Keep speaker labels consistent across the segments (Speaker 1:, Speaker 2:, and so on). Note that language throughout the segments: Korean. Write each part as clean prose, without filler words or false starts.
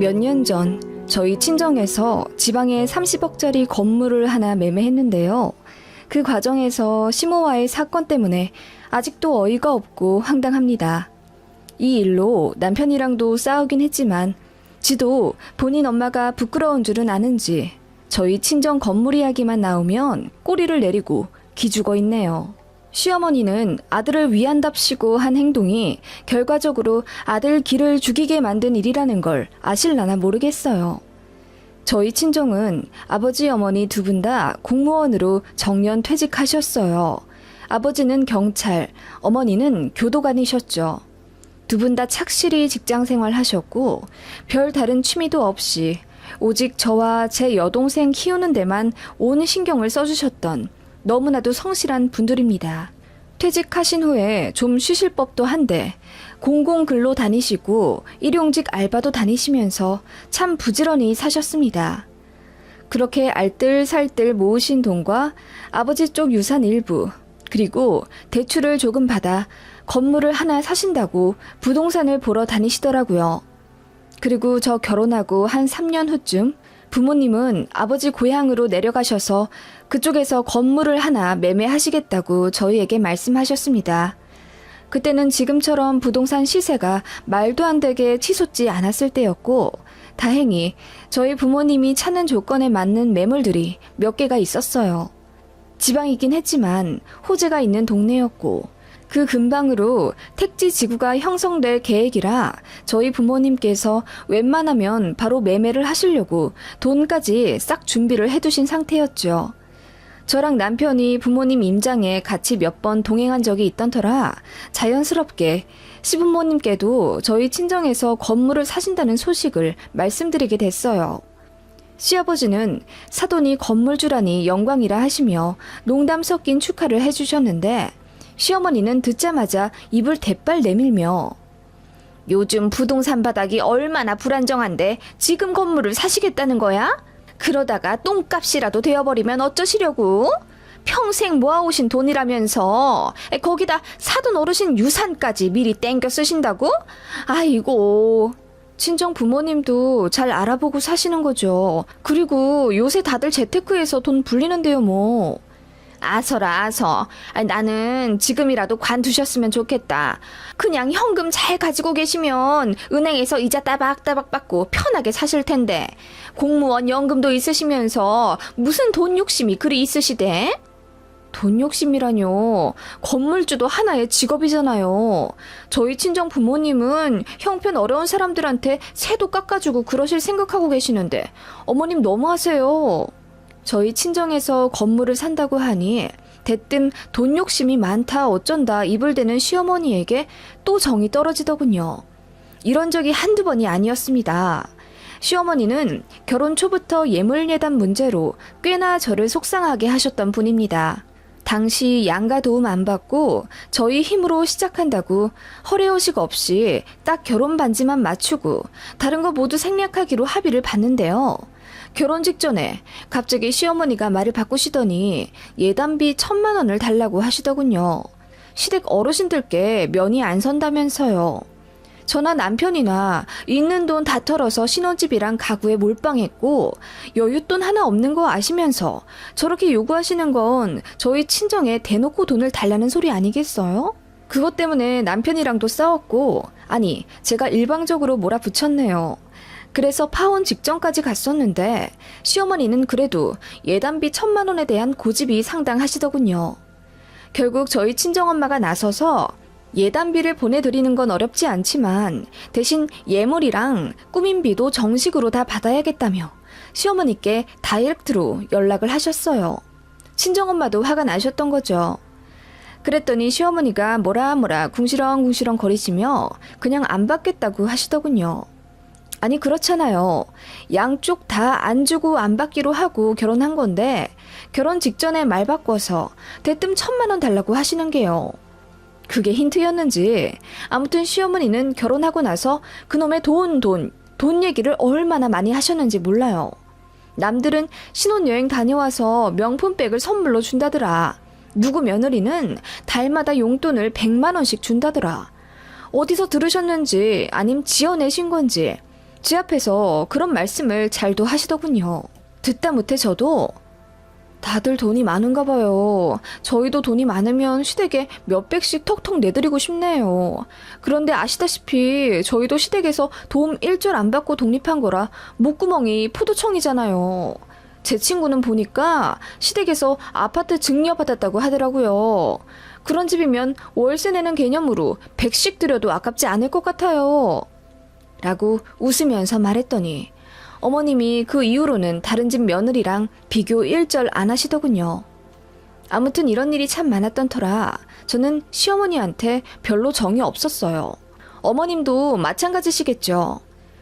Speaker 1: 몇 년 전 저희 친정에서 지방에 30억짜리 건물을 하나 매매했는데요. 그 과정에서 시모와의 사건 때문에 아직도 어이가 없고 황당합니다. 이 일로 남편이랑도 싸우긴 했지만 지도 본인 엄마가 부끄러운 줄은 아는지 저희 친정 건물 이야기만 나오면 꼬리를 내리고 기죽어 있네요. 시어머니는 아들을 위한답시고 한 행동이 결과적으로 아들 길을 죽이게 만든 일이라는 걸 아실라나 모르겠어요. 저희 친정은 아버지 어머니 두 분 다 공무원으로 정년 퇴직하셨어요. 아버지는 경찰, 어머니는 교도관이셨죠. 두 분 다 착실히 직장 생활하셨고 별 다른 취미도 없이 오직 저와 제 여동생 키우는 데만 온 신경을 써주셨던 너무나도 성실한 분들입니다. 퇴직하신 후에 좀 쉬실 법도 한데 공공근로 다니시고 일용직 알바도 다니시면서 참 부지런히 사셨습니다. 그렇게 알뜰살뜰 모으신 돈과 아버지 쪽 유산 일부, 그리고 대출을 조금 받아 건물을 하나 사신다고 부동산을 보러 다니시더라고요. 그리고 저 결혼하고 한 3년 후쯤 부모님은 아버지 고향으로 내려가셔서 그쪽에서 건물을 하나 매매하시겠다고 저희에게 말씀하셨습니다. 그때는 지금처럼 부동산 시세가 말도 안 되게 치솟지 않았을 때였고 다행히 저희 부모님이 찾는 조건에 맞는 매물들이 몇 개가 있었어요. 지방이긴 했지만 호재가 있는 동네였고 그 근방으로 택지 지구가 형성될 계획이라 저희 부모님께서 웬만하면 바로 매매를 하시려고 돈까지 싹 준비를 해두신 상태였죠. 저랑 남편이 부모님 임장에 같이 몇 번 동행한 적이 있던 터라 자연스럽게 시부모님께도 저희 친정에서 건물을 사신다는 소식을 말씀드리게 됐어요. 시아버지는 사돈이 건물주라니 영광이라 하시며 농담 섞인 축하를 해주셨는데 시어머니는 듣자마자 입을 대빨 내밀며 요즘 부동산 바닥이 얼마나 불안정한데 지금 건물을 사시겠다는 거야? 그러다가 똥값이라도 되어버리면 어쩌시려고? 평생 모아오신 돈이라면서 거기다 사돈 어르신 유산까지 미리 땡겨 쓰신다고? 아이고, 친정 부모님도 잘 알아보고 사시는 거죠. 그리고 요새 다들 재테크에서 돈 불리는데요 뭐. 아서라 아서. 나는 지금이라도 관두셨으면 좋겠다. 그냥 현금 잘 가지고 계시면 은행에서 이자 따박따박 받고 편하게 사실 텐데 공무원 연금도 있으시면서 무슨 돈 욕심이 그리 있으시대? 돈 욕심이라뇨. 건물주도 하나의 직업이잖아요. 저희 친정 부모님은 형편 어려운 사람들한테 세도 깎아주고 그러실 생각하고 계시는데 어머님 너무하세요. 저희 친정에서 건물을 산다고 하니 대뜸 돈 욕심이 많다 어쩐다 입을 대는 시어머니에게 또 정이 떨어지더군요. 이런 적이 한두 번이 아니었습니다. 시어머니는 결혼 초부터 예물예단 문제로 꽤나 저를 속상하게 하셨던 분입니다. 당시 양가 도움 안 받고 저희 힘으로 시작한다고 허례허식 없이 딱 결혼 반지만 맞추고 다른 거 모두 생략하기로 합의를 봤는데요. 결혼 직전에 갑자기 시어머니가 말을 바꾸시더니 예단비 1,000만 원을 달라고 하시더군요. 시댁 어르신들께 면이 안 선다면서요. 저나 남편이나 있는 돈 다 털어서 신혼집이랑 가구에 몰빵했고 여윳돈 하나 없는 거 아시면서 저렇게 요구하시는 건 저희 친정에 대놓고 돈을 달라는 소리 아니겠어요? 그것 때문에 남편이랑도 싸웠고 아니 제가 일방적으로 몰아붙였네요. 그래서 파혼 직전까지 갔었는데 시어머니는 그래도 예단비 1,000만 원에 대한 고집이 상당하시더군요. 결국 저희 친정엄마가 나서서 예단비를 보내드리는 건 어렵지 않지만 대신 예물이랑 꾸민비도 정식으로 다 받아야겠다며 시어머니께 다이렉트로 연락을 하셨어요. 친정엄마도 화가 나셨던 거죠. 그랬더니 시어머니가 뭐라 궁시렁궁시렁 거리시며 그냥 안 받겠다고 하시더군요. 아니 그렇잖아요. 양쪽 다 안 주고 안 받기로 하고 결혼한 건데 결혼 직전에 말 바꿔서 대뜸 1,000만 원 달라고 하시는 게요. 그게 힌트였는지 아무튼 시어머니는 결혼하고 나서 그놈의 돈 얘기를 얼마나 많이 하셨는지 몰라요. 남들은 신혼여행 다녀와서 명품백을 선물로 준다더라. 누구 며느리는 달마다 용돈을 100만 원씩 준다더라. 어디서 들으셨는지 아님 지어내신 건지 제 앞에서 그런 말씀을 잘도 하시더군요. 듣다 못해 저도 다들 돈이 많은가 봐요. 저희도 돈이 많으면 시댁에 몇백씩 턱턱 내드리고 싶네요. 그런데 아시다시피 저희도 시댁에서 도움 일절 안 받고 독립한 거라 목구멍이 포도청이잖아요. 제 친구는 보니까 시댁에서 아파트 증여받았다고 하더라고요. 그런 집이면 월세 내는 개념으로 100씩 들여도 아깝지 않을 것 같아요. 라고 웃으면서 말했더니 어머님이 그 이후로는 다른 집 며느리랑 비교 일절 안 하시더군요. 아무튼 이런 일이 참 많았던 터라 저는 시어머니한테 별로 정이 없었어요. 어머님도 마찬가지시겠죠.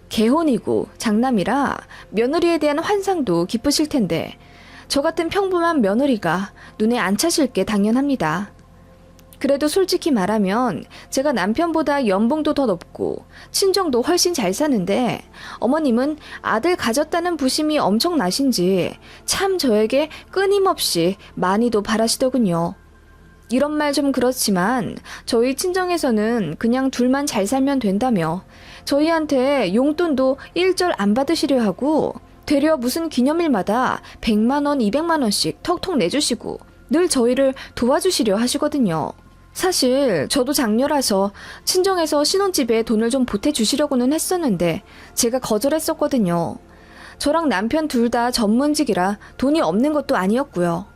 Speaker 1: 개혼이고 장남이라 며느리에 대한 환상도 기쁘실 텐데 저 같은 평범한 며느리가 눈에 안 차실 게 당연합니다. 그래도 솔직히 말하면 제가 남편보다 연봉도 더 높고 친정도 훨씬 잘 사는데 어머님은 아들 가졌다는 부심이 엄청나신지 참 저에게 끊임없이 많이도 바라시더군요. 이런 말 좀 그렇지만 저희 친정에서는 그냥 둘만 잘 살면 된다며 저희한테 용돈도 일절 안 받으시려 하고 되려 무슨 기념일마다 100만 원, 200만 원씩 턱턱 내주시고 늘 저희를 도와주시려 하시거든요. 사실 저도 장녀라서 친정에서 신혼집에 돈을 좀 보태주시려고는 했었는데 제가 거절했었거든요. 저랑 남편 둘 다 전문직이라 돈이 없는 것도 아니었고요.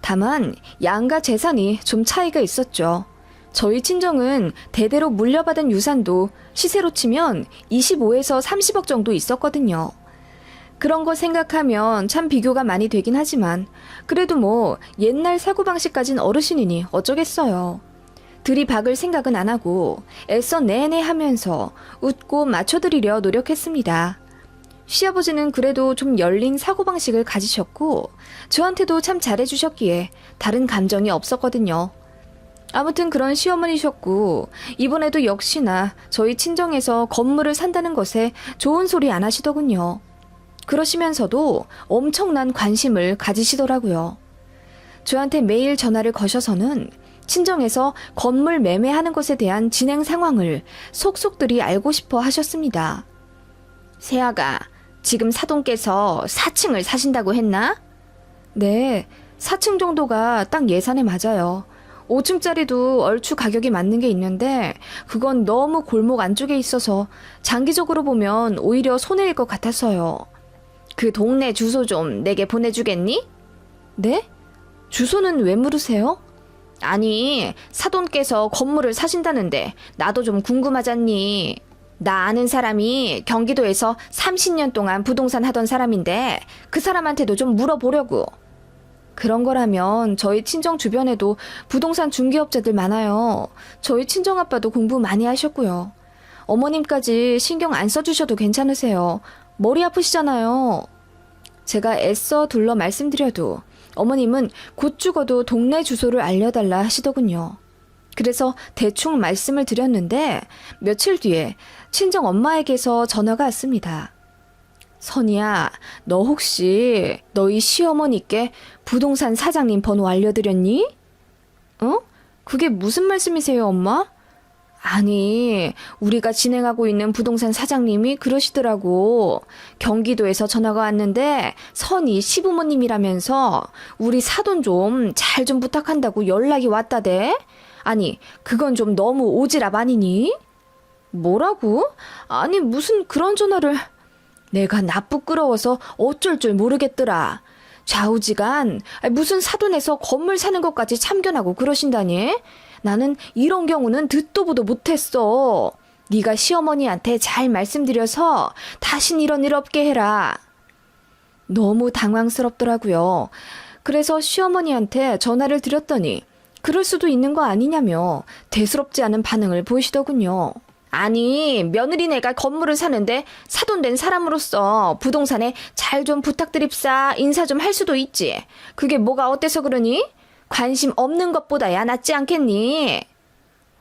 Speaker 1: 다만 양가 재산이 좀 차이가 있었죠. 저희 친정은 대대로 물려받은 유산도 시세로 치면 25에서 30억 정도 있었거든요. 그런 거 생각하면 참 비교가 많이 되긴 하지만 그래도 뭐 옛날 사고방식까진 어르신이니 어쩌겠어요. 들이박을 생각은 안 하고 애써 내내 하면서 웃고 맞춰드리려 노력했습니다. 시아버지는 그래도 좀 열린 사고방식을 가지셨고 저한테도 참 잘해주셨기에 다른 감정이 없었거든요. 아무튼 그런 시어머니셨고 이번에도 역시나 저희 친정에서 건물을 산다는 것에 좋은 소리 안 하시더군요. 그러시면서도 엄청난 관심을 가지시더라고요. 저한테 매일 전화를 거셔서는 친정에서 건물 매매하는 것에 대한 진행 상황을 속속들이 알고 싶어 하셨습니다. 세아가 지금 사돈께서 4층을 사신다고 했나? 네, 4층 정도가 딱 예산에 맞아요. 5층짜리도 얼추 가격이 맞는 게 있는데 그건 너무 골목 안쪽에 있어서 장기적으로 보면 오히려 손해일 것 같아서요. 그 동네 주소 좀 내게 보내주겠니? 네? 주소는 왜 물으세요? 아니, 사돈께서 건물을 사신다는데 나도 좀 궁금하잖니. 나 아는 사람이 경기도에서 30년 동안 부동산 하던 사람인데 그 사람한테도 좀 물어보려고. 그런 거라면 저희 친정 주변에도 부동산 중개업자들 많아요. 저희 친정아빠도 공부 많이 하셨고요. 어머님까지 신경 안 써주셔도 괜찮으세요. 머리 아프시잖아요. 제가 애써 둘러 말씀드려도 어머님은 곧 죽어도 동네 주소를 알려달라 하시더군요. 그래서 대충 말씀을 드렸는데 며칠 뒤에 친정 엄마에게서 전화가 왔습니다. 선이야, 너 혹시 너희 시어머니께 부동산 사장님 번호 알려드렸니? 어? 그게 무슨 말씀이세요, 엄마? 아니, 우리가 진행하고 있는 부동산 사장님이 그러시더라고. 경기도에서 전화가 왔는데 선이 시부모님이라면서 우리 사돈 좀 잘 좀 부탁한다고 연락이 왔다대. 아니, 그건 좀 너무 오지랖 아니니? 뭐라고? 아니, 무슨 그런 전화를... 내가 나쁘끄러워서 어쩔 줄 모르겠더라. 좌우지간 무슨 사돈에서 건물 사는 것까지 참견하고 그러신다니? 나는 이런 경우는 듣도 보도 못했어. 네가 시어머니한테 잘 말씀드려서 다신 이런 일 없게 해라. 너무 당황스럽더라고요. 그래서 시어머니한테 전화를 드렸더니 그럴 수도 있는 거 아니냐며 대수롭지 않은 반응을 보이시더군요. 아니, 며느리네가 건물을 사는데 사돈된 사람으로서 부동산에 잘 좀 부탁드립사 인사 좀 할 수도 있지. 그게 뭐가 어때서 그러니? 관심 없는 것보다야 낫지 않겠니?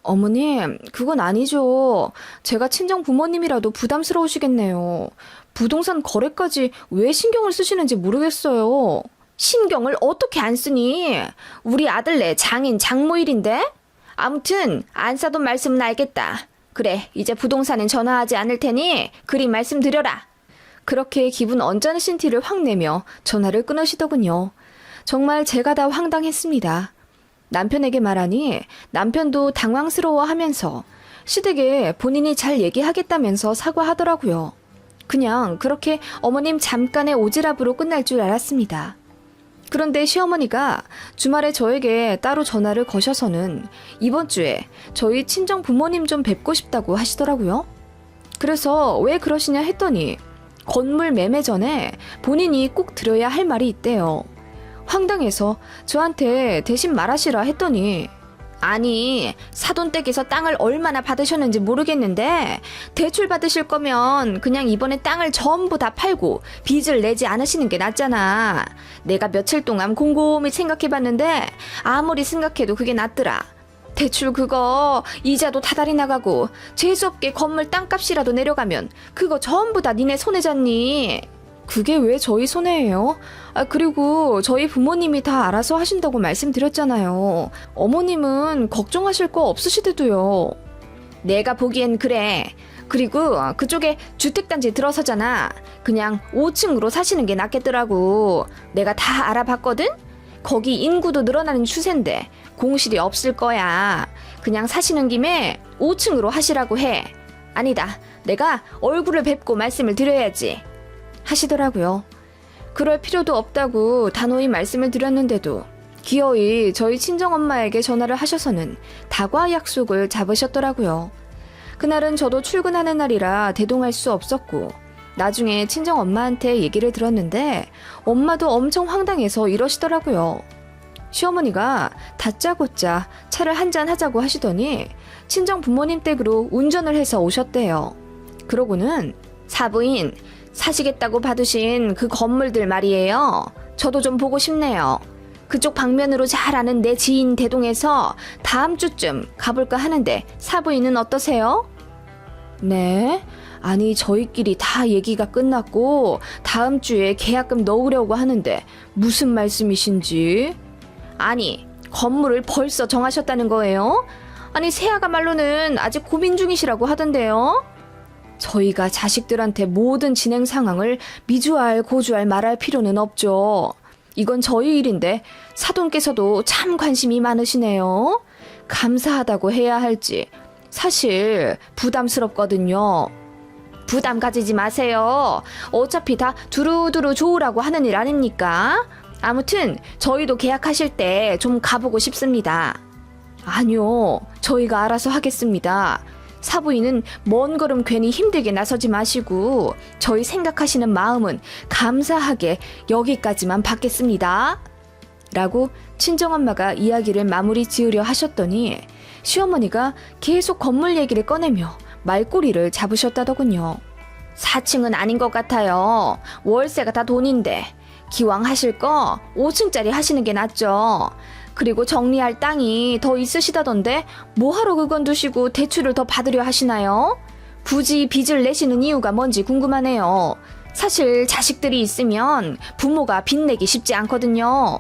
Speaker 1: 어머님, 그건 아니죠. 제가 친정 부모님이라도 부담스러우시겠네요. 부동산 거래까지 왜 신경을 쓰시는지 모르겠어요. 신경을 어떻게 안 쓰니? 우리 아들네 장인 장모일인데? 아무튼 안 사돈 말씀은 알겠다. 그래, 이제 부동산은 전화하지 않을 테니 그리 말씀드려라. 그렇게 기분 언짢으신 티를 확 내며 전화를 끊으시더군요. 정말 제가 다 황당했습니다. 남편에게 말하니 남편도 당황스러워하면서 시댁에 본인이 잘 얘기하겠다면서 사과하더라고요. 그냥 그렇게 어머님 잠깐의 오지랖으로 끝날 줄 알았습니다. 그런데 시어머니가 주말에 저에게 따로 전화를 거셔서는 이번 주에 저희 친정 부모님 좀 뵙고 싶다고 하시더라고요. 그래서 왜 그러시냐 했더니 건물 매매 전에 본인이 꼭 들어야 할 말이 있대요. 황당해서 저한테 대신 말하시라 했더니 아니, 사돈댁에서 땅을 얼마나 받으셨는지 모르겠는데 대출 받으실 거면 그냥 이번에 땅을 전부 다 팔고 빚을 내지 않으시는 게 낫잖아. 내가 며칠 동안 곰곰이 생각해봤는데 아무리 생각해도 그게 낫더라. 대출 그거 이자도 다달이 나가고 재수없게 건물 땅값이라도 내려가면 그거 전부 다 니네 손해잖니. 그게 왜 저희 손해예요? 그리고 저희 부모님이 다 알아서 하신다고 말씀드렸잖아요. 어머님은 걱정하실 거 없으시대도요. 내가 보기엔 그래. 그리고 그쪽에 주택단지 들어서잖아. 그냥 5층으로 사시는 게 낫겠더라고. 내가 다 알아봤거든? 거기 인구도 늘어나는 추세인데 공실이 없을 거야. 그냥 사시는 김에 5층으로 하시라고 해. 아니다. 내가 얼굴을 뵙고 말씀을 드려야지. 하시더라고요. 그럴 필요도 없다고 단호히 말씀을 드렸는데도 기어이 저희 친정엄마에게 전화를 하셔서는 다과 약속을 잡으셨더라고요. 그날은 저도 출근하는 날이라 대동할 수 없었고 나중에 친정엄마한테 얘기를 들었는데 엄마도 엄청 황당해서 이러시더라고요. 시어머니가 다짜고짜 차를 한잔 하자고 하시더니 친정 부모님 댁으로 운전을 해서 오셨대요. 그러고는 사부인 사시겠다고 받으신 그 건물들 말이에요. 저도 좀 보고 싶네요. 그쪽 방면으로 잘 아는 내 지인 대동에서 다음 주쯤 가볼까 하는데 사부인은 어떠세요? 네? 아니 저희끼리 다 얘기가 끝났고 다음 주에 계약금 넣으려고 하는데 무슨 말씀이신지? 아니 건물을 벌써 정하셨다는 거예요? 아니 새아가 말로는 아직 고민 중이시라고 하던데요? 저희가 자식들한테 모든 진행 상황을 미주알 고주알 말할 필요는 없죠. 이건 저희 일인데 사돈께서도 참 관심이 많으시네요. 감사하다고 해야 할지 사실 부담스럽거든요. 부담 가지지 마세요. 어차피 다 두루두루 좋으라고 하는 일 아닙니까? 아무튼 저희도 계약하실 때 좀 가보고 싶습니다. 아니요, 저희가 알아서 하겠습니다. 사부인은 먼 걸음 괜히 힘들게 나서지 마시고 저희 생각하시는 마음은 감사하게 여기까지만 받겠습니다. 라고 친정엄마가 이야기를 마무리 지으려 하셨더니 시어머니가 계속 건물 얘기를 꺼내며 말꼬리를 잡으셨다더군요. 4층은 아닌 것 같아요. 월세가 다 돈인데 기왕 하실 거 5층짜리 하시는 게 낫죠. 그리고 정리할 땅이 더 있으시다던데 뭐하러 그건 두시고 대출을 더 받으려 하시나요? 굳이 빚을 내시는 이유가 뭔지 궁금하네요. 사실 자식들이 있으면 부모가 빚 내기 쉽지 않거든요.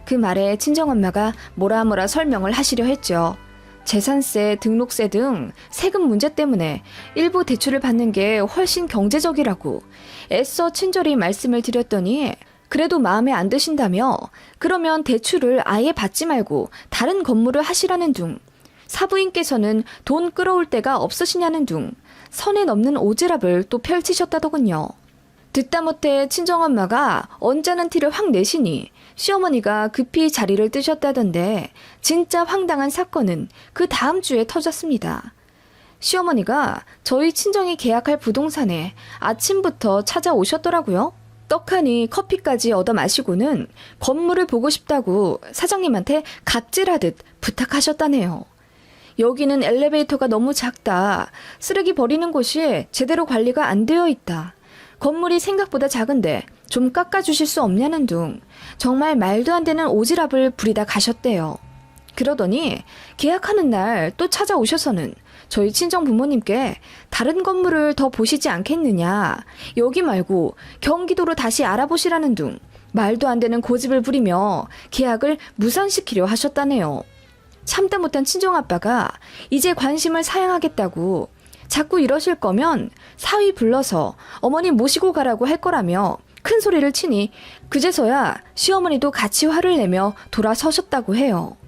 Speaker 1: 그 말에 친정엄마가 뭐라 설명을 하시려 했죠. 재산세, 등록세 등 세금 문제 때문에 일부 대출을 받는 게 훨씬 경제적이라고 애써 친절히 말씀을 드렸더니 그래도 마음에 안 드신다며 그러면 대출을 아예 받지 말고 다른 건물을 하시라는 둥, 사부인께서는 돈 끌어올 데가 없으시냐는 둥 선에 넘는 오지랖을 또 펼치셨다더군요. 듣다 못해 친정엄마가 언짢은 티를 확 내시니 시어머니가 급히 자리를 뜨셨다던데 진짜 황당한 사건은 그 다음 주에 터졌습니다. 시어머니가 저희 친정이 계약할 부동산에 아침부터 찾아오셨더라고요. 떡하니 커피까지 얻어 마시고는 건물을 보고 싶다고 사장님한테 갑질하듯 부탁하셨다네요. 여기는 엘리베이터가 너무 작다. 쓰레기 버리는 곳이 제대로 관리가 안 되어 있다. 건물이 생각보다 작은데 좀 깎아주실 수 없냐는 둥 정말 말도 안 되는 오지랖을 부리다 가셨대요. 그러더니 계약하는 날 또 찾아오셔서는 저희 친정 부모님께 다른 건물을 더 보시지 않겠느냐, 여기 말고 경기도로 다시 알아보시라는 둥 말도 안 되는 고집을 부리며 계약을 무산시키려 하셨다네요. 참다 못한 친정아빠가 이제 관심을 사양하겠다고 자꾸 이러실 거면 사위 불러서 어머니 모시고 가라고 할 거라며 큰 소리를 치니 그제서야 시어머니도 같이 화를 내며 돌아서셨다고 해요.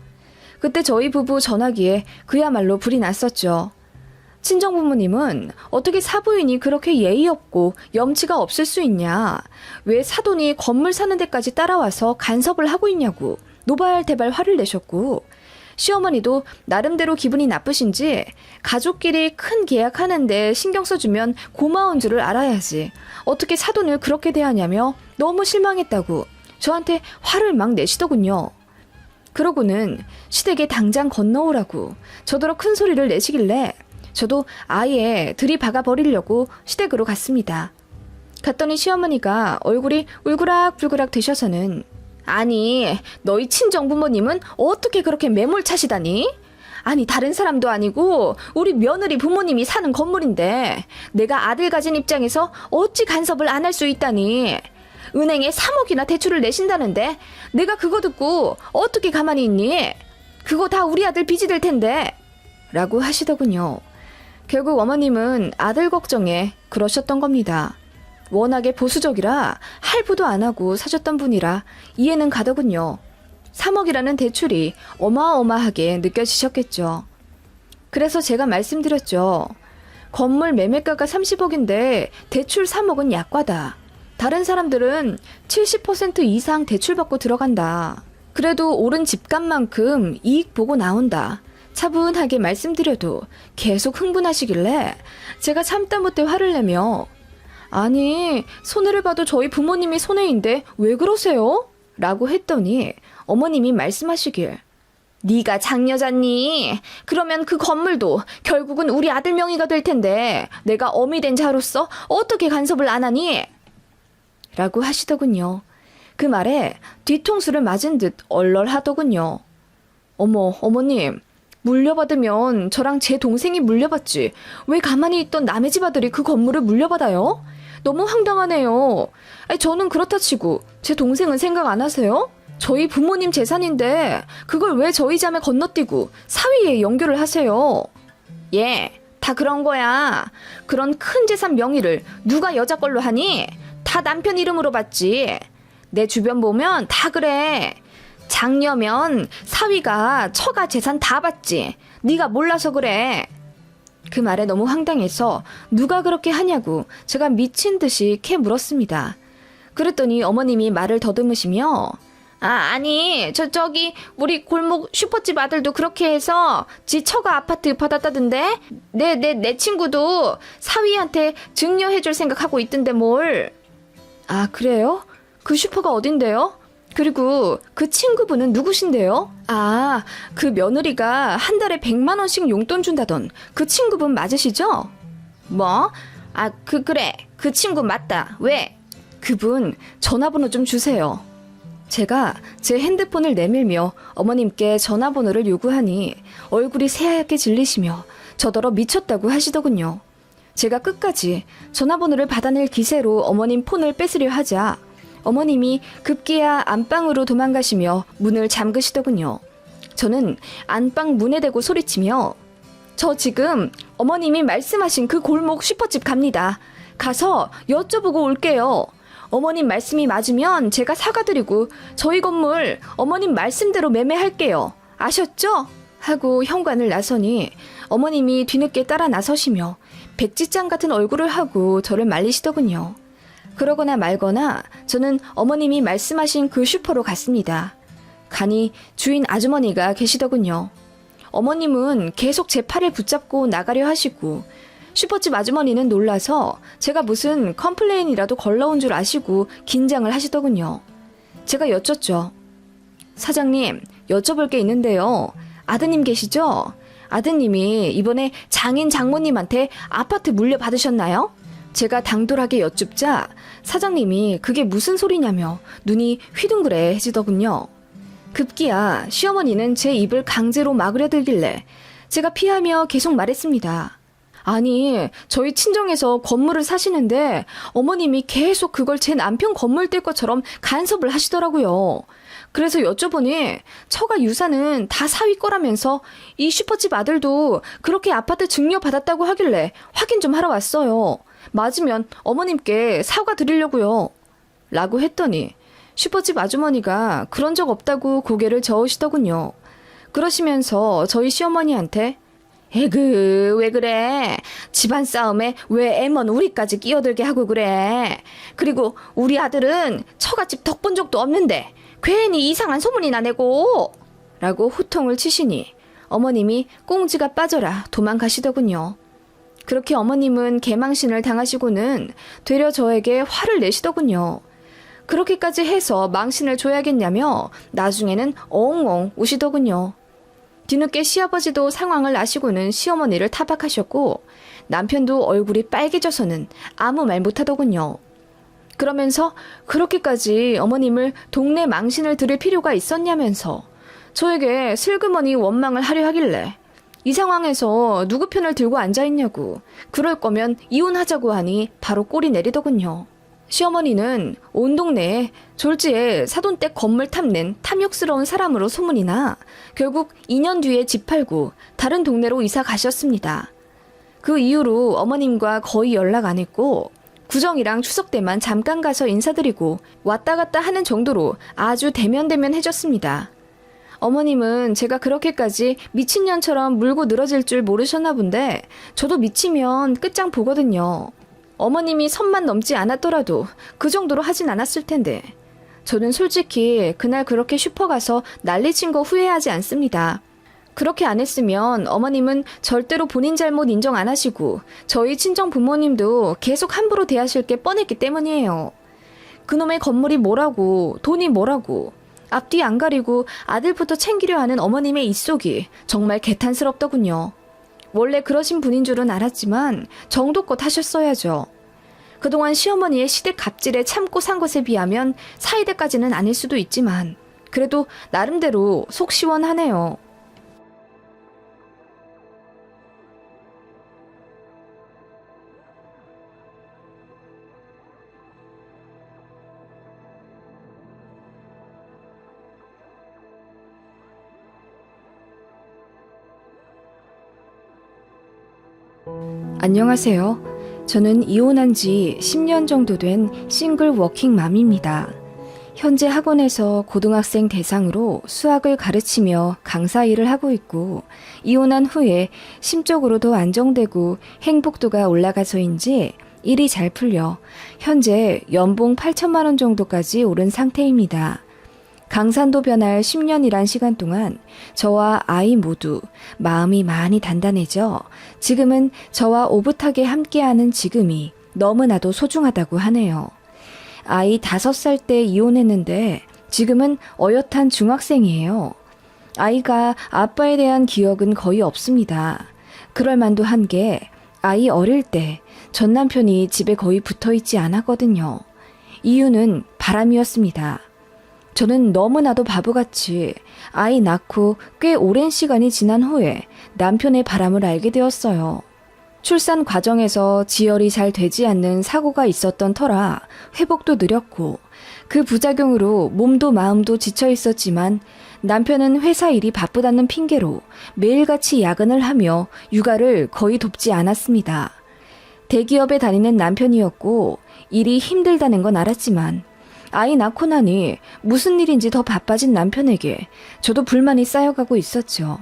Speaker 1: 그때 저희 부부 전화기에 그야말로 불이 났었죠. 친정부모님은 어떻게 사부인이 그렇게 예의 없고 염치가 없을 수 있냐, 왜 사돈이 건물 사는 데까지 따라와서 간섭을 하고 있냐고 노발대발 화를 내셨고, 시어머니도 나름대로 기분이 나쁘신지 가족끼리 큰 계약하는데 신경 써주면 고마운 줄을 알아야지 어떻게 사돈을 그렇게 대하냐며 너무 실망했다고 저한테 화를 막 내시더군요. 그러고는 시댁에 당장 건너오라고 저더러 큰 소리를 내시길래 저도 아예 들이박아 버리려고 시댁으로 갔습니다. 갔더니 시어머니가 얼굴이 울그락불그락 되셔서는 아니, 너희 친정부모님은 어떻게 그렇게 매몰차시다니? 아니, 다른 사람도 아니고 우리 며느리 부모님이 사는 건물인데 내가 아들 가진 입장에서 어찌 간섭을 안 할 수 있다니? 은행에 3억이나 대출을 내신다는데 내가 그거 듣고 어떻게 가만히 있니? 그거 다 우리 아들 빚이 될 텐데 라고 하시더군요. 결국 어머님은 아들 걱정에 그러셨던 겁니다. 워낙에 보수적이라 할부도 안 하고 사셨던 분이라 이해는 가더군요. 3억이라는 대출이 어마어마하게 느껴지셨겠죠. 그래서 제가 말씀드렸죠. 건물 매매가가 30억인데 대출 3억은 약과다. 다른 사람들은 70% 이상 대출받고 들어간다. 그래도 오른 집값만큼 이익 보고 나온다. 차분하게 말씀드려도 계속 흥분하시길래 제가 참다 못해 화를 내며 아니, 손해를 봐도 저희 부모님이 손해인데 왜 그러세요? 라고 했더니 어머님이 말씀하시길 네가 장여자니? 그러면 그 건물도 결국은 우리 아들 명의가 될 텐데 내가 어미 된 자로서 어떻게 간섭을 안 하니? 라고 하시더군요. 그 말에 뒤통수를 맞은 듯 얼얼하더군요. 어머, 어머님, 물려받으면 저랑 제 동생이 물려받지 왜 가만히 있던 남의 집 아들이 그 건물을 물려받아요? 너무 황당하네요. 아니, 저는 그렇다 치고 제 동생은 생각 안 하세요? 저희 부모님 재산인데 그걸 왜 저희 자매 건너뛰고 사위에 연결을 하세요? 예, 다 그런 거야. 그런 큰 재산 명의를 누가 여자 걸로 하니? 다 남편 이름으로 받지. 내 주변 보면 다 그래. 장녀면 사위가 처가 재산 다 받지. 네가 몰라서 그래. 그 말에 너무 황당해서 누가 그렇게 하냐고 제가 미친 듯이 캐 물었습니다. 그랬더니 어머님이 말을 더듬으시며 아니 저기 우리 골목 슈퍼집 아들도 그렇게 해서 지 처가 아파트 받았다던데 내 친구도 사위한테 증여해줄 생각하고 있던데 뭘. 아, 그래요? 그 슈퍼가 어딘데요? 그리고 그 친구분은 누구신데요? 아, 그 며느리가 한 달에 100만 원씩 용돈 준다던 그 친구분 맞으시죠? 뭐? 아, 그래. 그 친구 맞다. 왜? 그분 전화번호 좀 주세요. 제가 제 핸드폰을 내밀며 어머님께 전화번호를 요구하니 얼굴이 새하얗게 질리시며 저더러 미쳤다고 하시더군요. 제가 끝까지 전화번호를 받아낼 기세로 어머님 폰을 뺏으려 하자 어머님이 급기야 안방으로 도망가시며 문을 잠그시더군요. 저는 안방 문에 대고 소리치며 저 지금 어머님이 말씀하신 그 골목 슈퍼집 갑니다. 가서 여쭤보고 올게요. 어머님 말씀이 맞으면 제가 사과드리고 저희 건물 어머님 말씀대로 매매할게요. 아셨죠? 하고 현관을 나서니 어머님이 뒤늦게 따라 나서시며 백지장 같은 얼굴을 하고 저를 말리시더군요. 그러거나 말거나 저는 어머님이 말씀하신 그 슈퍼로 갔습니다. 가니 주인 아주머니가 계시더군요. 어머님은 계속 제 팔을 붙잡고 나가려 하시고 슈퍼집 아주머니는 놀라서 제가 무슨 컴플레인이라도 걸러온 줄 아시고 긴장을 하시더군요. 제가 여쭙죠. 사장님, 여쭤볼 게 있는데요. 아드님 계시죠? 아드님이 이번에 장인 장모님한테 아파트 물려받으셨나요? 제가 당돌하게 여쭙자 사장님이 그게 무슨 소리냐며 눈이 휘둥그레해지더군요. 급기야 시어머니는 제 입을 강제로 막으려 들길래 제가 피하며 계속 말했습니다. 아니, 저희 친정에서 건물을 사시는데 어머님이 계속 그걸 제 남편 건물 뗄 것처럼 간섭을 하시더라고요. 그래서 여쭤보니 처가 유산은 다 사위 거라면서 이 슈퍼집 아들도 그렇게 아파트 증여받았다고 하길래 확인 좀 하러 왔어요. 맞으면 어머님께 사과드리려고요. 라고 했더니 슈퍼집 아주머니가 그런 적 없다고 고개를 저으시더군요. 그러시면서 저희 시어머니한테 에그 왜 그래? 집안 싸움에 왜 애먼 우리까지 끼어들게 하고 그래? 그리고 우리 아들은 처갓집 덕본 적도 없는데 괜히 이상한 소문이나 내고 라고 호통을 치시니 어머님이 꽁지가 빠져라 도망가시더군요. 그렇게 어머님은 개망신을 당하시고는 되려 저에게 화를 내시더군요. 그렇게까지 해서 망신을 줘야겠냐며 나중에는 엉엉 우시더군요. 뒤늦게 시아버지도 상황을 아시고는 시어머니를 타박하셨고 남편도 얼굴이 빨개져서는 아무 말 못하더군요. 그러면서 그렇게까지 어머님을 동네 망신을 들을 필요가 있었냐면서 저에게 슬그머니 원망을 하려 하길래 이 상황에서 누구 편을 들고 앉아있냐고 그럴 거면 이혼하자고 하니 바로 꼬리 내리더군요. 시어머니는 온 동네에 졸지에 사돈댁 건물 탐낸 탐욕스러운 사람으로 소문이 나 결국 2년 뒤에 집 팔고 다른 동네로 이사 가셨습니다. 그 이후로 어머님과 거의 연락 안 했고 구정이랑 추석 때만 잠깐 가서 인사드리고 왔다 갔다 하는 정도로 아주 대면대면해졌습니다. 어머님은 제가 그렇게까지 미친년처럼 물고 늘어질 줄 모르셨나 본데 저도 미치면 끝장 보거든요. 어머님이 선만 넘지 않았더라도 그 정도로 하진 않았을 텐데 저는 솔직히 그날 그렇게 슈퍼 가서 난리친 거 후회하지 않습니다. 그렇게 안 했으면 어머님은 절대로 본인 잘못 인정 안 하시고 저희 친정 부모님도 계속 함부로 대하실 게 뻔했기 때문이에요. 그놈의 건물이 뭐라고 돈이 뭐라고 앞뒤 안 가리고 아들부터 챙기려 하는 어머님의 입속이 정말 개탄스럽더군요. 원래 그러신 분인 줄은 알았지만 정도껏 하셨어야죠. 그동안 시어머니의 시댁 갑질에 참고 산 것에 비하면 사이대까지는 아닐 수도 있지만 그래도 나름대로 속 시원하네요. 안녕하세요. 저는 이혼한 지 10년 정도 된 싱글 워킹맘입니다. 현재 학원에서 고등학생 대상으로 수학을 가르치며 강사 일을 하고 있고 이혼한 후에 심적으로도 안정되고 행복도가 올라가서인지 일이 잘 풀려 현재 연봉 8천만 원 정도까지 오른 상태입니다. 강산도 변할 10년이란 시간 동안 저와 아이 모두 마음이 많이 단단해져 지금은 저와 오붓하게 함께하는 지금이 너무나도 소중하다고 하네요. 아이 5살 때 이혼했는데 지금은 어엿한 중학생이에요. 아이가 아빠에 대한 기억은 거의 없습니다. 그럴 만도 한 게 아이 어릴 때 전 남편이 집에 거의 붙어있지 않았거든요. 이유는 바람이었습니다. 저는 너무나도 바보같이 아이 낳고 꽤 오랜 시간이 지난 후에 남편의 바람을 알게 되었어요. 출산 과정에서 지혈이 잘 되지 않는 사고가 있었던 터라 회복도 느렸고 그 부작용으로 몸도 마음도 지쳐 있었지만 남편은 회사 일이 바쁘다는 핑계로 매일같이 야근을 하며 육아를 거의 돕지 않았습니다. 대기업에 다니는 남편이었고 일이 힘들다는 건 알았지만 아이 낳고 나니 무슨 일인지 더 바빠진 남편에게 저도 불만이 쌓여가고 있었죠.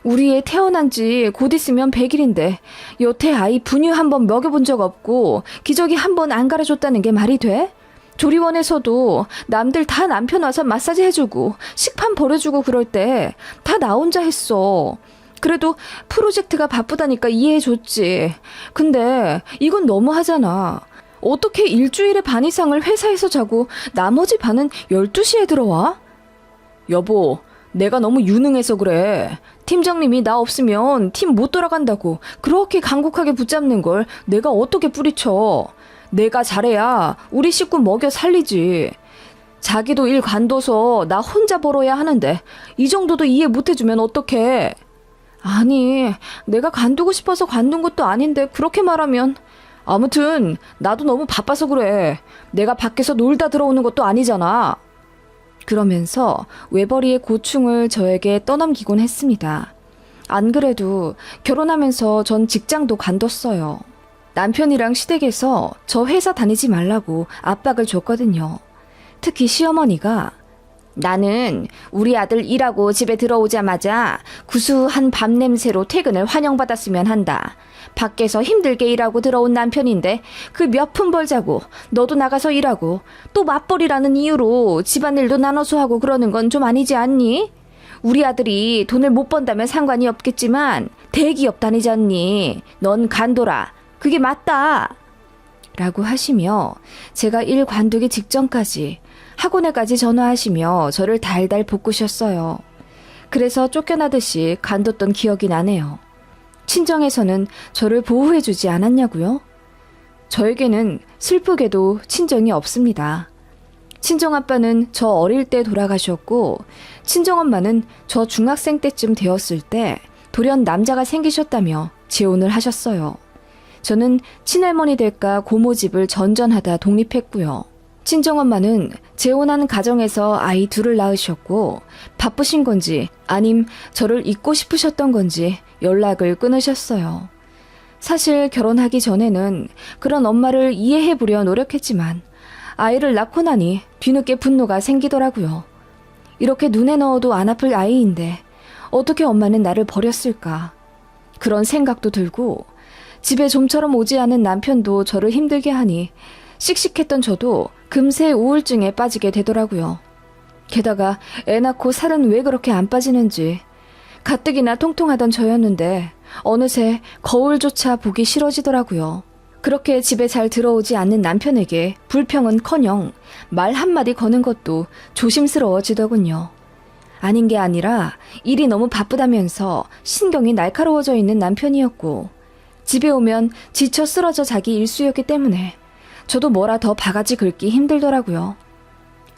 Speaker 1: 우리 애 태어난 지 곧 있으면 100일인데 여태 아이 분유 한 번 먹여본 적 없고 기저귀 한 번 안 갈아줬다는 게 말이 돼? 조리원에서도 남들 다 남편 와서 마사지 해주고 식판 버려주고 그럴 때 다 나 혼자 했어. 그래도 프로젝트가 바쁘다니까 이해해줬지. 근데 이건 너무하잖아. 어떻게 일주일에 반 이상을 회사에서 자고 나머지 반은 12시에 들어와? 여보, 내가 너무 유능해서 그래. 팀장님이 나 없으면 팀 못 돌아간다고 그렇게 간곡하게 붙잡는 걸 내가 어떻게 뿌리쳐. 내가 잘해야 우리 식구 먹여 살리지. 자기도 일 관둬서 나 혼자 벌어야 하는데 이 정도도 이해 못해주면 어떡해. 아니, 내가 관두고 싶어서 관둔 것도 아닌데 그렇게 말하면. 아무튼 나도 너무 바빠서 그래. 내가 밖에서 놀다 들어오는 것도 아니잖아. 그러면서 외벌이의 고충을 저에게 떠넘기곤 했습니다. 안 그래도 결혼하면서 전 직장도 관뒀어요. 남편이랑 시댁에서 저 회사 다니지 말라고 압박을 줬거든요. 특히 시어머니가 나는 우리 아들 일하고 집에 들어오자마자 구수한 밥 냄새로 퇴근을 환영받았으면 한다. 밖에서 힘들게 일하고 들어온 남편인데 그 몇 푼 벌자고 너도 나가서 일하고 또 맞벌이라는 이유로 집안일도 나눠서 하고 그러는 건 좀 아니지 않니? 우리 아들이 돈을 못 번다면 상관이 없겠지만 대기업 다니지 않니? 넌 간둬라. 그게 맞다. 라고 하시며 제가 일 관두기 직전까지 학원에까지 전화하시며 저를 달달 볶으셨어요. 그래서 쫓겨나듯이 간뒀던 기억이 나네요. 친정에서는 저를 보호해주지 않았냐고요? 저에게는 슬프게도 친정이 없습니다. 친정아빠는 저 어릴 때 돌아가셨고 친정엄마는 저 중학생 때쯤 되었을 때 돌연 남자가 생기셨다며 재혼을 하셨어요. 저는 친할머니 댁과 고모집을 전전하다 독립했고요. 친정엄마는 재혼한 가정에서 아이 둘을 낳으셨고 바쁘신 건지 아님 저를 잊고 싶으셨던 건지 연락을 끊으셨어요. 사실 결혼하기 전에는 그런 엄마를 이해해보려 노력했지만 아이를 낳고 나니 뒤늦게 분노가 생기더라고요. 이렇게 눈에 넣어도 안 아플 아이인데 어떻게 엄마는 나를 버렸을까? 그런 생각도 들고 집에 좀처럼 오지 않은 남편도 저를 힘들게 하니 씩씩했던 저도 금세 우울증에 빠지게 되더라고요. 게다가 애 낳고 살은 왜 그렇게 안 빠지는지 가뜩이나 통통하던 저였는데 어느새 거울조차 보기 싫어지더라고요. 그렇게 집에 잘 들어오지 않는 남편에게 불평은커녕 말 한마디 거는 것도 조심스러워지더군요. 아닌 게 아니라 일이 너무 바쁘다면서 신경이 날카로워져 있는 남편이었고 집에 오면 지쳐 쓰러져 자기 일수였기 때문에 저도 뭐라 더 바가지 긁기 힘들더라고요.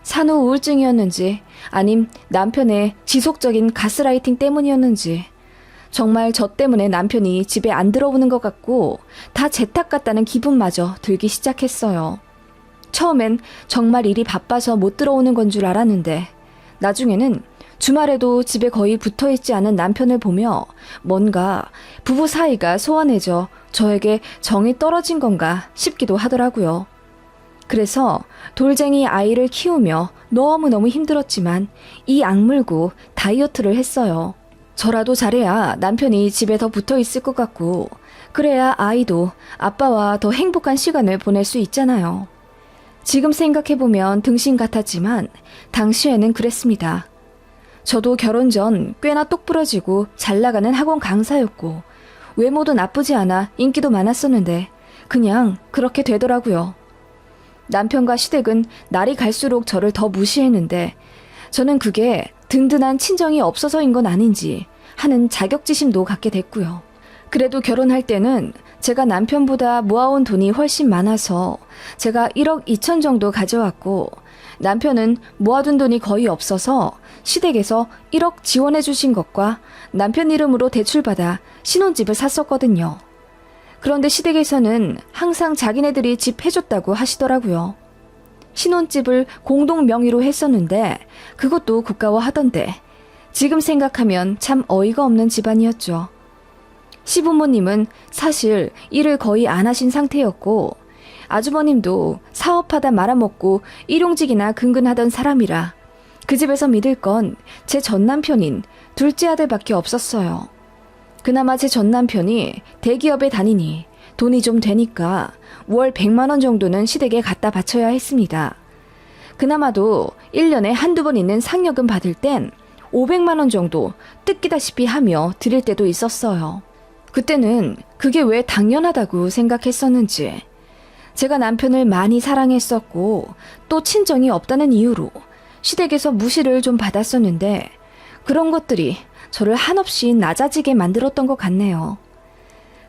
Speaker 1: 산후 우울증이었는지 아님 남편의 지속적인 가스라이팅 때문이었는지 정말 저 때문에 남편이 집에 안 들어오는 것 같고 다 제 탓 같다는 기분마저 들기 시작했어요. 처음엔 정말 일이 바빠서 못 들어오는 건 줄 알았는데 나중에는 주말에도 집에 거의 붙어있지 않은 남편을 보며 뭔가 부부 사이가 소원해져 저에게 정이 떨어진 건가 싶기도 하더라고요. 그래서 돌쟁이 아이를 키우며 너무너무 힘들었지만 이 악물고 다이어트를 했어요. 저라도 잘해야 남편이 집에 더 붙어 있을 것 같고 그래야 아이도 아빠와 더 행복한 시간을 보낼 수 있잖아요. 지금 생각해보면 등신 같았지만 당시에는 그랬습니다. 저도 결혼 전 꽤나 똑부러지고 잘 나가는 학원 강사였고 외모도 나쁘지 않아 인기도 많았었는데 그냥 그렇게 되더라고요. 남편과 시댁은 날이 갈수록 저를 더 무시했는데 저는 그게 든든한 친정이 없어서인 건 아닌지 하는 자격지심도 갖게 됐고요. 그래도 결혼할 때는 제가 남편보다 모아온 돈이 훨씬 많아서 제가 1억 2천 정도 가져왔고 남편은 모아둔 돈이 거의 없어서 시댁에서 1억 지원해 주신 것과 남편 이름으로 대출받아 신혼집을 샀었거든요. 그런데 시댁에서는 항상 자기네들이 집 해줬다고 하시더라고요. 신혼집을 공동 명의로 했었는데 그것도 국가화 하던데 지금 생각하면 참 어이가 없는 집안이었죠. 시부모님은 사실 일을 거의 안 하신 상태였고 아주버님도 사업하다 말아먹고 일용직이나 근근하던 사람이라 그 집에서 믿을 건 제 전남편인 둘째 아들밖에 없었어요. 그나마 제 전남편이 대기업에 다니니 돈이 좀 되니까 월 100만 원 정도는 시댁에 갖다 바쳐야 했습니다. 그나마도 1년에 한두 번 있는 상여금 받을 땐 500만 원 정도 뜯기다시피 하며 드릴 때도 있었어요. 그때는 그게 왜 당연하다고 생각했었는지 제가 남편을 많이 사랑했었고 또 친정이 없다는 이유로 시댁에서 무시를 좀 받았었는데 그런 것들이 저를 한없이 낮아지게 만들었던 것 같네요.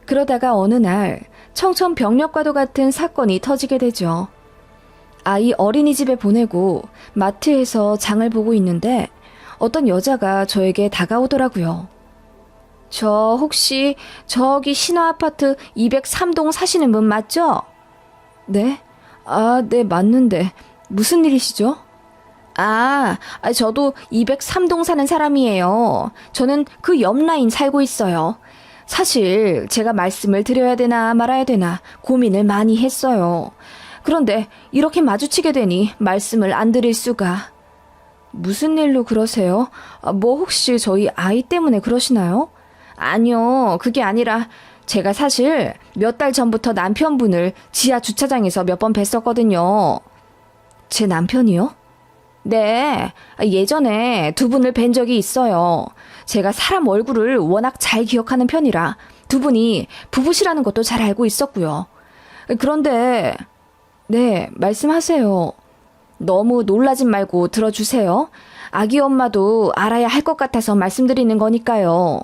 Speaker 1: 그러다가 어느 날 청천벽력과도 같은 사건이 터지게 되죠. 아이 어린이집에 보내고 마트에서 장을 보고 있는데 어떤 여자가 저에게 다가오더라고요. 저 혹시 저기 신화아파트 203동 사시는 분 맞죠? 네? 아, 네, 맞는데 무슨 일이시죠? 저도 203동 사는 사람이에요. 저는 그 옆 라인 살고 있어요. 사실 제가 말씀을 드려야 되나 말아야 되나 고민을 많이 했어요. 그런데 이렇게 마주치게 되니 말씀을 안 드릴 수가. 무슨 일로 그러세요? 뭐 혹시 저희 아이 때문에 그러시나요? 아니요, 그게 아니라 제가 사실 몇 달 전부터 남편분을 지하 주차장에서 몇 번 뵀었거든요. 제 남편이요? 네, 예전에 두 분을 뵌 적이 있어요. 제가 사람 얼굴을 워낙 잘 기억하는 편이라 두 분이 부부시라는 것도 잘 알고 있었고요. 그런데, 네, 말씀하세요. 너무 놀라진 말고 들어주세요. 아기 엄마도 알아야 할 것 같아서 말씀드리는 거니까요.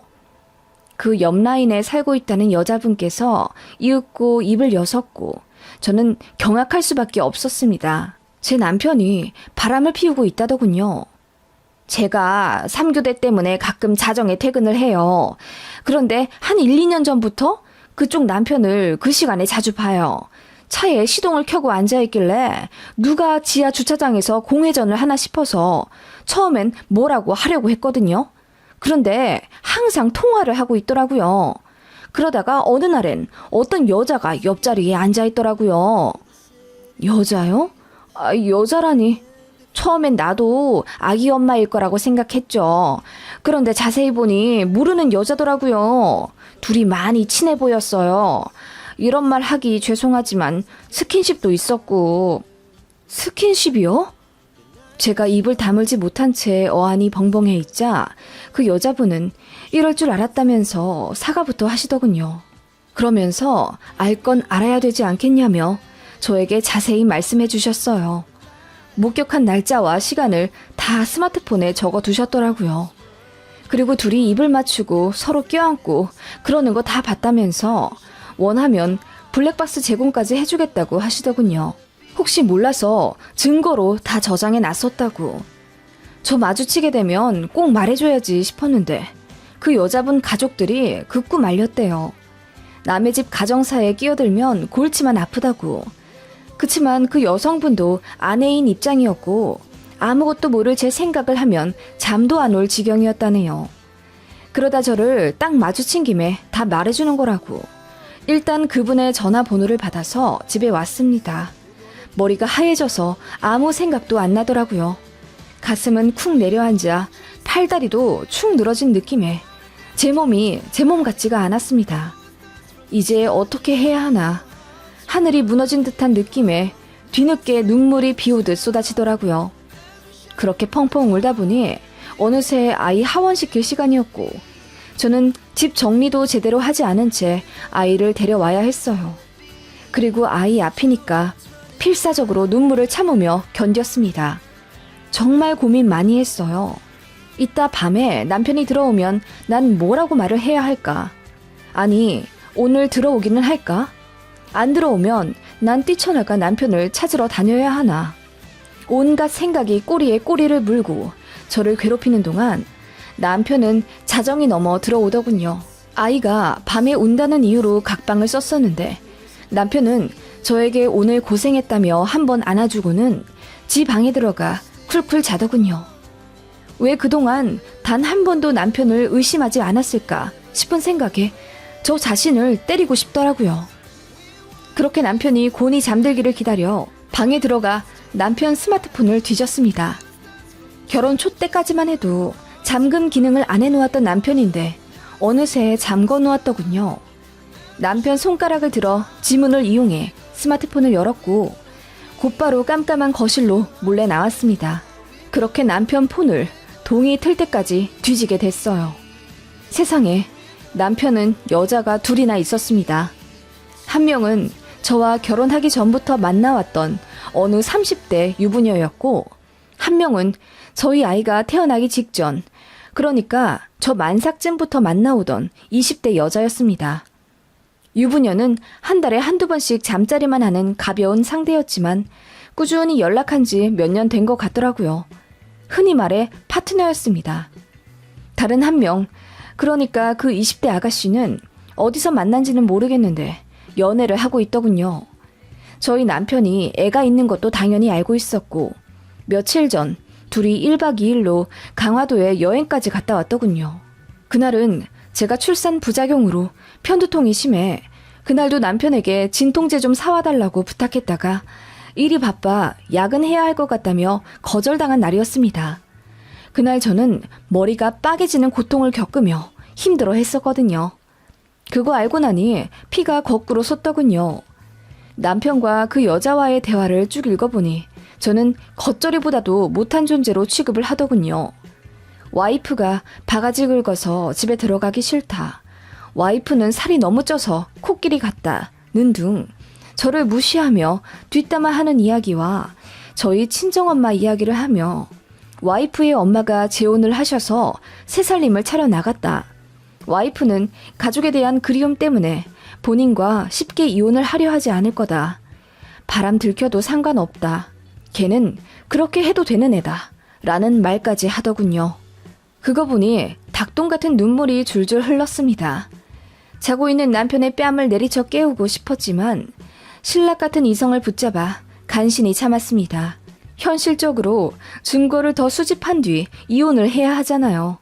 Speaker 1: 그 옆 라인에 살고 있다는 여자분께서 이윽고 입을 여섰고 저는 경악할 수밖에 없었습니다. 제 남편이 바람을 피우고 있다더군요. 제가 3교대 때문에 가끔 자정에 퇴근을 해요. 그런데 한 1, 2년 전부터 그쪽 남편을 그 시간에 자주 봐요. 차에 시동을 켜고 앉아있길래 누가 지하 주차장에서 공회전을 하나 싶어서 처음엔 뭐라고 하려고 했거든요. 그런데 항상 통화를 하고 있더라고요. 그러다가 어느 날엔 어떤 여자가 옆자리에 앉아있더라고요. 여자요? 여자라니. 처음엔 나도 아기 엄마일 거라고 생각했죠. 그런데 자세히 보니 모르는 여자더라고요. 둘이 많이 친해 보였어요. 이런 말 하기 죄송하지만 스킨십도 있었고. 스킨십이요? 제가 입을 다물지 못한 채 어안이 벙벙해 있자 그 여자분은 이럴 줄 알았다면서 사과부터 하시더군요. 그러면서 알 건 알아야 되지 않겠냐며 저에게 자세히 말씀해 주셨어요. 목격한 날짜와 시간을 다 스마트폰에 적어 두셨더라고요. 그리고 둘이 입을 맞추고 서로 껴안고 그러는 거 다 봤다면서 원하면 블랙박스 제공까지 해주겠다고 하시더군요. 혹시 몰라서 증거로 다 저장해 놨었다고. 저 마주치게 되면 꼭 말해줘야지 싶었는데 그 여자분 가족들이 극구 말렸대요. 남의 집 가정사에 끼어들면 골치만 아프다고. 그치만 그 여성분도 아내인 입장이었고 아무것도 모를 제 생각을 하면 잠도 안 올 지경이었다네요. 그러다 저를 딱 마주친 김에 다 말해주는 거라고. 일단 그분의 전화번호를 받아서 집에 왔습니다. 머리가 하얘져서 아무 생각도 안 나더라고요. 가슴은 쿵 내려앉아 팔다리도 축 늘어진 느낌에 제 몸이 제 몸 같지가 않았습니다. 이제 어떻게 해야 하나. 하늘이 무너진 듯한 느낌에 뒤늦게 눈물이 비오듯 쏟아지더라고요. 그렇게 펑펑 울다 보니 어느새 아이 하원시킬 시간이었고 저는 집 정리도 제대로 하지 않은 채 아이를 데려와야 했어요. 그리고 아이 앞이니까 필사적으로 눈물을 참으며 견뎠습니다. 정말 고민 많이 했어요. 이따 밤에 남편이 들어오면 난 뭐라고 말을 해야 할까? 아니, 오늘 들어오기는 할까? 안 들어오면 난 뛰쳐나가 남편을 찾으러 다녀야 하나? 온갖 생각이 꼬리에 꼬리를 물고 저를 괴롭히는 동안 남편은 자정이 넘어 들어오더군요. 아이가 밤에 운다는 이유로 각방을 썼었는데 남편은 저에게 오늘 고생했다며 한번 안아주고는 지 방에 들어가 쿨쿨 자더군요. 왜 그동안 단 한 번도 남편을 의심하지 않았을까 싶은 생각에 저 자신을 때리고 싶더라고요. 그렇게 남편이 곤히 잠들기를 기다려 방에 들어가 남편 스마트폰을 뒤졌습니다. 결혼 초 때까지만 해도 잠금 기능을 안 해놓았던 남편인데 어느새 잠궈 놓았더군요. 남편 손가락을 들어 지문을 이용해 스마트폰을 열었고 곧바로 깜깜한 거실로 몰래 나왔습니다. 그렇게 남편 폰을 동이 틀 때까지 뒤지게 됐어요. 세상에 남편은 여자가 둘이나 있었습니다. 한 명은 저와 결혼하기 전부터 만나왔던 어느 30대 유부녀였고 한 명은 저희 아이가 태어나기 직전, 그러니까 저 만삭쯤부터 만나오던 20대 여자였습니다. 유부녀는 한 달에 한두 번씩 잠자리만 하는 가벼운 상대였지만 꾸준히 연락한 지 몇 년 된 것 같더라고요. 흔히 말해 파트너였습니다. 다른 한 명, 그러니까 그 20대 아가씨는 어디서 만난지는 모르겠는데 연애를 하고 있더군요. 저희 남편이 애가 있는 것도 당연히 알고 있었고 며칠 전 둘이 1박 2일로 강화도에 여행까지 갔다 왔더군요. 그날은 제가 출산 부작용으로 편두통이 심해 그날도 남편에게 진통제 좀 사와달라고 부탁했다가 일이 바빠 야근해야 할 것 같다며 거절당한 날이었습니다. 그날 저는 머리가 빠개지는 고통을 겪으며 힘들어 했었거든요. 그거 알고 나니 피가 거꾸로 솟더군요. 남편과 그 여자와의 대화를 쭉 읽어보니 저는 겉절이보다도 못한 존재로 취급을 하더군요. 와이프가 바가지 긁어서 집에 들어가기 싫다. 와이프는 살이 너무 쪄서 코끼리 같다는 등 저를 무시하며 뒷담화하는 이야기와 저희 친정엄마 이야기를 하며 와이프의 엄마가 재혼을 하셔서 새살림을 차려 나갔다. 와이프는 가족에 대한 그리움 때문에 본인과 쉽게 이혼을 하려 하지 않을 거다. 바람 들켜도 상관없다. 걔는 그렇게 해도 되는 애다. 라는 말까지 하더군요. 그거 보니 닭똥 같은 눈물이 줄줄 흘렀습니다. 자고 있는 남편의 뺨을 내리쳐 깨우고 싶었지만 신락 같은 이성을 붙잡아 간신히 참았습니다. 현실적으로 증거를 더 수집한 뒤 이혼을 해야 하잖아요.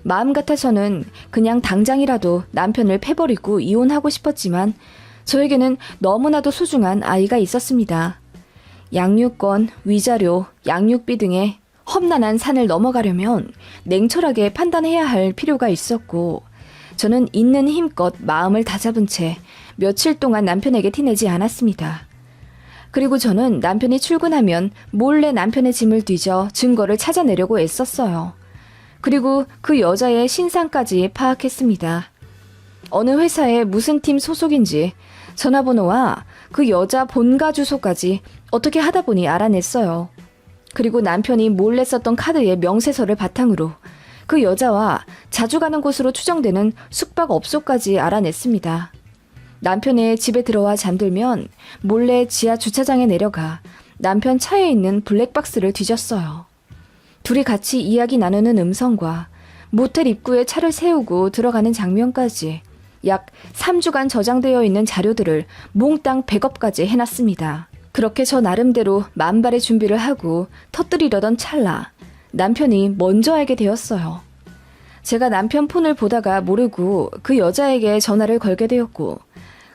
Speaker 1: 마음 같아서는 그냥 당장이라도 남편을 패버리고 이혼하고 싶었지만 저에게는 너무나도 소중한 아이가 있었습니다. 양육권, 위자료, 양육비 등의 험난한 산을 넘어가려면 냉철하게 판단해야 할 필요가 있었고 저는 있는 힘껏 마음을 다잡은 채 며칠 동안 남편에게 티내지 않았습니다. 그리고 저는 남편이 출근하면 몰래 남편의 짐을 뒤져 증거를 찾아내려고 애썼어요. 그리고 그 여자의 신상까지 파악했습니다. 어느 회사의 무슨 팀 소속인지 전화번호와 그 여자 본가 주소까지 어떻게 하다 보니 알아냈어요. 그리고 남편이 몰래 썼던 카드의 명세서를 바탕으로 그 여자와 자주 가는 곳으로 추정되는 숙박업소까지 알아냈습니다. 남편의 집에 들어와 잠들면 몰래 지하 주차장에 내려가 남편 차에 있는 블랙박스를 뒤졌어요. 둘이 같이 이야기 나누는 음성과 모텔 입구에 차를 세우고 들어가는 장면까지 약 3주간 저장되어 있는 자료들을 몽땅 백업까지 해놨습니다. 그렇게 저 나름대로 만발의 준비를 하고 터뜨리려던 찰나 남편이 먼저 알게 되었어요. 제가 남편 폰을 보다가 모르고 그 여자에게 전화를 걸게 되었고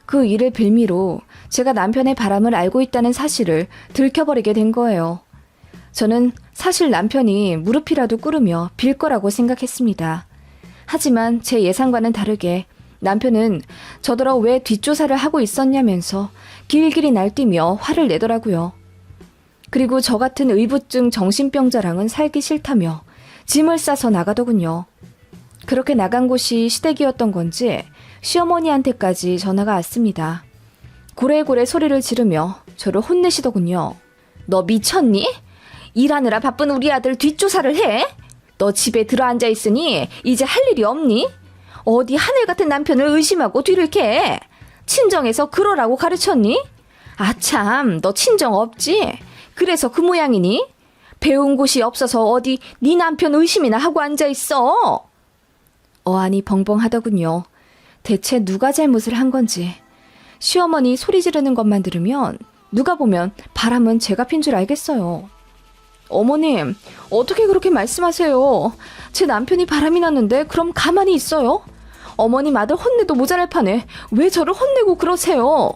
Speaker 1: 그 일을 빌미로 제가 남편의 바람을 알고 있다는 사실을 들켜버리게 된 거예요. 저는 사실 남편이 무릎이라도 꿇으며 빌 거라고 생각했습니다. 하지만 제 예상과는 다르게 남편은 저더러 왜 뒷조사를 하고 있었냐면서 길길이 날뛰며 화를 내더라고요. 그리고 저 같은 의부증 정신병자랑은 살기 싫다며 짐을 싸서 나가더군요. 그렇게 나간 곳이 시댁이었던 건지 시어머니한테까지 전화가 왔습니다. 고래고래 소리를 지르며 저를 혼내시더군요. 너 미쳤니? 일하느라 바쁜 우리 아들 뒷조사를 해? 너 집에 들어앉아 있으니 이제 할 일이 없니? 어디 하늘 같은 남편을 의심하고 뒤를 캐? 친정에서 그러라고 가르쳤니? 아참, 너 친정 없지? 그래서 그 모양이니? 배운 곳이 없어서 어디 네 남편 의심이나 하고 앉아 있어? 어안이 벙벙하더군요. 대체 누가 잘못을 한 건지. 시어머니 소리 지르는 것만 들으면 누가 보면 바람은 제가 핀 줄 알겠어요. 어머님, 어떻게 그렇게 말씀하세요? 제 남편이 바람이 났는데 그럼 가만히 있어요? 어머님 아들 혼내도 모자랄 판에 왜 저를 혼내고 그러세요?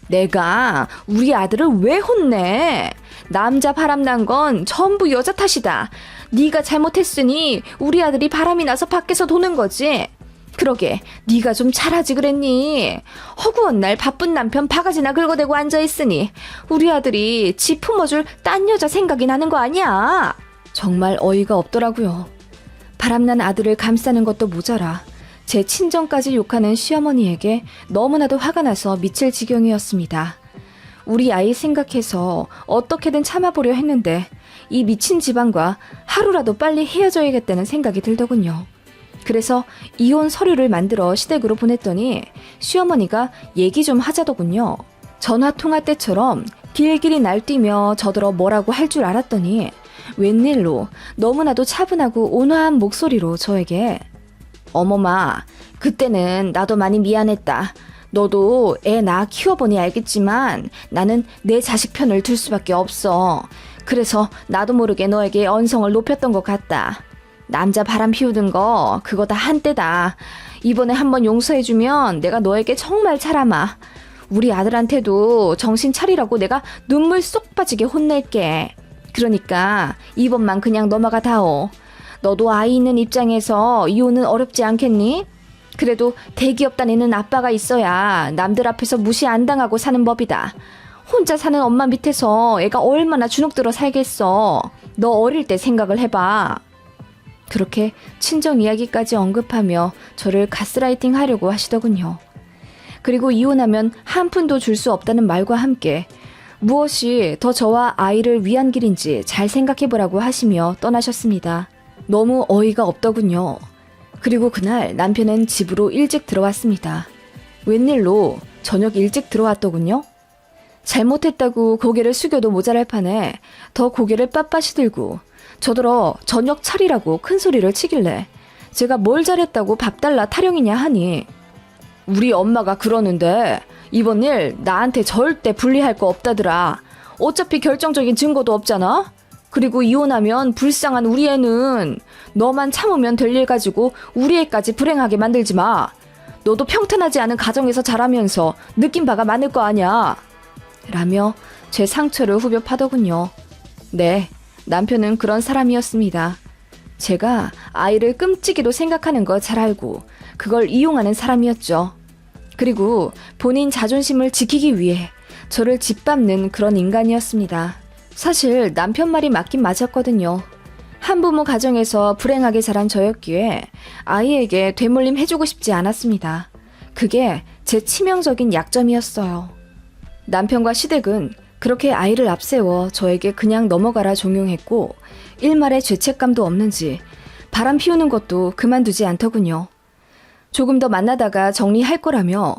Speaker 1: 내가 우리 아들을 왜 혼내? 남자 바람 난 건 전부 여자 탓이다. 네가 잘못했으니 우리 아들이 바람이 나서 밖에서 도는 거지. 그러게 네가 좀 잘하지 그랬니? 허구한 날 바쁜 남편 바가지나 긁어대고 앉아있으니 우리 아들이 지 품어줄 딴 여자 생각이 나는 거 아니야? 정말 어이가 없더라고요. 바람난 아들을 감싸는 것도 모자라 제 친정까지 욕하는 시어머니에게 너무나도 화가 나서 미칠 지경이었습니다. 우리 아이 생각해서 어떻게든 참아보려 했는데 이 미친 집안과 하루라도 빨리 헤어져야겠다는 생각이 들더군요. 그래서 이혼 서류를 만들어 시댁으로 보냈더니 시어머니가 얘기 좀 하자더군요. 전화통화 때처럼 길길이 날뛰며 저더러 뭐라고 할 줄 알았더니 웬일로 너무나도 차분하고 온화한 목소리로 저에게 어머마, 그때는 나도 많이 미안했다. 너도 애 낳아 키워보니 알겠지만 나는 내 자식 편을 들 수밖에 없어. 그래서 나도 모르게 너에게 언성을 높였던 것 같다. 남자 바람 피우던 거 그거 다 한때다. 이번에 한번 용서해주면 내가 너에게 정말 잘하마. 우리 아들한테도 정신 차리라고 내가 눈물 쏙 빠지게 혼낼게. 그러니까 이번만 그냥 넘어가 다오. 너도 아이 있는 입장에서 이혼은 어렵지 않겠니? 그래도 대기업 다니는 아빠가 있어야 남들 앞에서 무시 안 당하고 사는 법이다. 혼자 사는 엄마 밑에서 애가 얼마나 주눅들어 살겠어. 너 어릴 때 생각을 해봐. 그렇게 친정 이야기까지 언급하며 저를 가스라이팅 하려고 하시더군요. 그리고 이혼하면 한 푼도 줄 수 없다는 말과 함께 무엇이 더 저와 아이를 위한 길인지 잘 생각해보라고 하시며 떠나셨습니다. 너무 어이가 없더군요. 그리고 그날 남편은 집으로 일찍 들어왔습니다. 웬일로 저녁 일찍 들어왔더군요. 잘못했다고 고개를 숙여도 모자랄 판에 더 고개를 빳빳이 들고 저더러 저녁 차리라고 큰 소리를 치길래 제가 뭘 잘했다고 밥 달라 타령이냐 하니 우리 엄마가 그러는데 이번 일 나한테 절대 불리할 거 없다더라. 어차피 결정적인 증거도 없잖아. 그리고 이혼하면 불쌍한 우리 애는 너만 참으면 될 일 가지고 우리 애까지 불행하게 만들지 마. 너도 평탄하지 않은 가정에서 자라면서 느낀 바가 많을 거 아냐. 라며 제 상처를 후벼 파더군요. 네, 남편은 그런 사람이었습니다. 제가 아이를 끔찍이도 생각하는 거 잘 알고 그걸 이용하는 사람이었죠. 그리고 본인 자존심을 지키기 위해 저를 짓밟는 그런 인간이었습니다. 사실 남편 말이 맞긴 맞았거든요. 한부모 가정에서 불행하게 자란 저였기에 아이에게 되물림 해주고 싶지 않았습니다. 그게 제 치명적인 약점이었어요. 남편과 시댁은 그렇게 아이를 앞세워 저에게 그냥 넘어가라 종용했고 일말의 죄책감도 없는지 바람 피우는 것도 그만두지 않더군요. 조금 더 만나다가 정리할 거라며